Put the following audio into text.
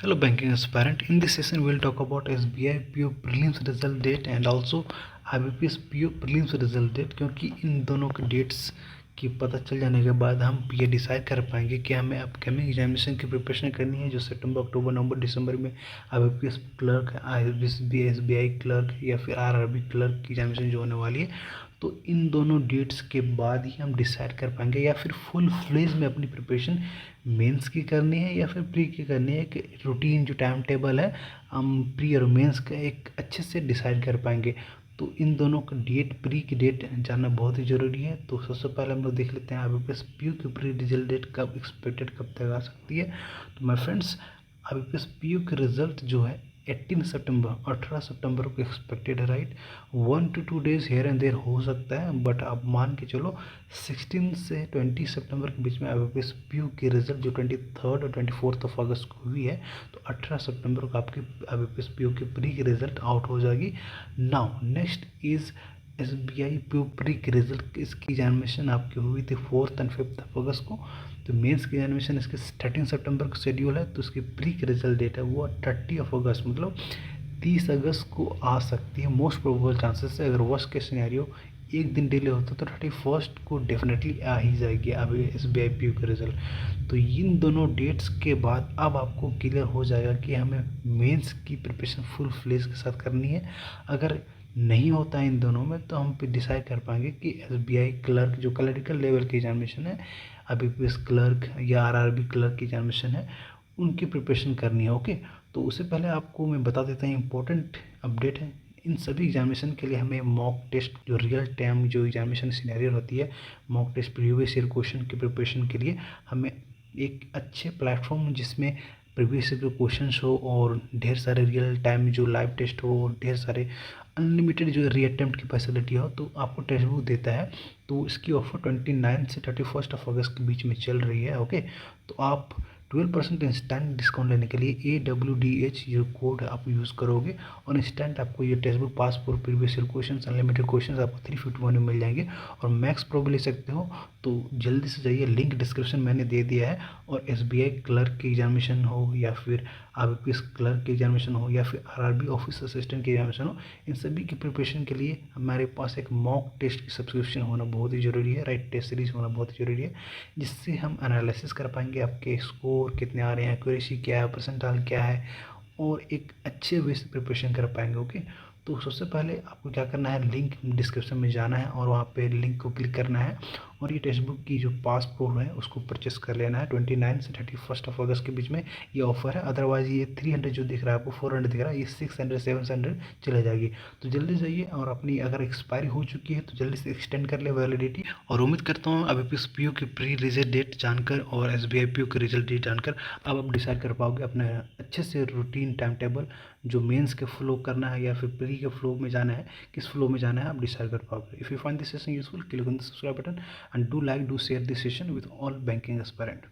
Hello banking aspirant. In this session we'll talk about SBI PO prelims result date and also IBPS PO prelims result date, क्योंकि इन दोनों के dates की पता चल जाने के बाद हम ये डिसाइड कर पाएंगे कि हमें अपकमिंग एग्जामिनेशन की प्रिपरेशन करनी है जो सितंबर अक्टूबर नवंबर दिसंबर में IBPS क्लर्क, SBI क्लर्क या फिर RRB क्लर्क की एग्जामिनेशन जो होने वाली है। तो इन दोनों डेट्स के बाद ही हम डिसाइड कर पाएंगे या फिर फुल फ्लेज में अपनी प्रिपरेशन मेंस की करनी है या फिर प्री की करनी है। एक रूटीन जो टाइम टेबल है हम प्री और मेंस का एक अच्छे से डिसाइड कर पाएंगे। तो इन दोनों का डेट, प्री की डेट जानना बहुत ही ज़रूरी है। तो सबसे पहले हम लोग देख लेते हैं IBPS PO की प्री रिजल्ट डेट कब एक्सपेक्टेड, कब तक आ सकती है। तो माय फ्रेंड्स, IBPS PO के रिजल्ट जो है 18 सितंबर, 18 सितंबर को एक्सपेक्टेड है, right. 1 to 2 days here and there हो सकता है, बट आप मान के चलो 16 से 20 सितंबर के बीच में IBPS PO की रिजल्ट जो 23 और 24 अगस्त को हुई है, तो 18 सितंबर को आपकी IBPS PO की प्री की रिजल्ट आउट हो जाएगी। Now next is SBI PO pre की रिजल्ट। इसकी एग्जामिनेशन आपकी हुई थी 4 और 5 अगस्त को। तो मेंस की एग्जामिनेशन इसके 13 सितंबर को शेड्यूल है, तो इसकी प्री की रिजल्ट डेट है वो 30 अगस्त, मतलब 30 अगस्त को आ सकती है। मोस्ट प्रोबेबल चांसेस है, अगर वर्स्ट केस सिनेरियो एक दिन डिले होता तो 31 को डेफिनेटली आ ही जाएगी अभी SBI PO का रिजल्ट। तो इन दोनों डेट्स के बाद अब आपको क्लियर हो जाएगा कि हमें मेंस की प्रिपरेशन फुल फ्लेज के साथ करनी है। अगर नहीं होता है इन दोनों में तो हम फिर डिसाइड कर पाएंगे कि SBI क्लर्क जो क्लरिकल लेवल की एग्जामिनेशन है, IBPS क्लर्क या RRB क्लर्क की एग्जामिनेशन है, उनकी प्रिपरेशन करनी है। ओके, तो उससे पहले आपको मैं बता देता हूँ इंपॉर्टेंट अपडेट है। इन सभी एग्जामिनेशन के लिए हमें मॉक टेस्ट, जो रियल टाइम जो एग्जामिनेशन सिनेरियो होती है, mock test previous year question की प्रिपरेशन के लिए हमें एक अच्छे प्लेटफॉर्म जिसमें प्रीवियस ईयर के क्वेश्चन हो और ढेर सारे रियल टाइम जो लाइव टेस्ट हो और ढेर सारे अनलिमिटेड जो रीअटेम्प्ट की फैसिलिटी हो, तो आपको टेक्स्ट बुक देता है। तो इसकी ऑफर 29 से 31 अगस्त के बीच में चल रही है। ओके, तो आप 12% इंस्टेंट डिस्काउंट लेने के लिए AWDH ये कोड आप यूज़ करोगे और इंस्टेंट आपको ये text book, passport, previous year question, unlimited question आपको 351 में मिल जाएंगे और मैक्स प्रो भी ले सकते हो। तो जल्दी से जाइए, लिंक डिस्क्रिप्शन मैंने दे दिया है। और SBI क्लर्क की एग्जामिनेशन हो या फिर IBPS क्लर्क की एग्जामिनेशन हो या फिर RRB ऑफिस असिस्टेंट की एग्जामिनेशन हो, इन सभी की प्रिपरेशन के लिए हमारे पास एक मॉक टेस्ट की सब्सक्रिप्शन होना बहुत ही ज़रूरी है, राइट। टेस्ट सीरीज होना बहुत ही ज़रूरी है, जिससे हम एनालिसिस कर पाएंगे आपके स्कोर कितने आ रहे हैं, एक्यूरेसी क्या है, परसेंटाइल क्या है, और एक अच्छे वे से प्रिपरेशन कर पाएंगे। ओके, तो सबसे पहले आपको क्या करना है, लिंक डिस्क्रिप्शन में जाना है और वहाँ पे लिंक को क्लिक करना है और ये टेक्स्ट बुक की जो पासपोर्ट है उसको परचेस कर लेना है। 29 से 31 अगस्त के बीच में ये ऑफर है। अदरवाइज ये 300 जो दिख रहा है आपको, 400 दिख रहा है, ये 600 700 चले जाएगी। तो जल्दी जाइए और अपनी अगर एक्सपायरी हो चुकी है तो जल्दी से एक्सटेंड कर ले वैलिडिटी। और उम्मीद करता हूँ IBPS PO की प्री रिजल्ट डेट जानकर और SBI PO की रिजल्ट डेट जानकर अब आप डिसाइड कर पाओगे अपने अच्छे से रूटीन टाइम टेबल, जो मेंस के फ्लो करना है या फिर प्री के फ्लो में जाना है, किस फ्लो में जाना है आप डिसाइड कर पाओगे। If you find this session useful, click on the subscribe button and do like, do share this session with all banking aspirant.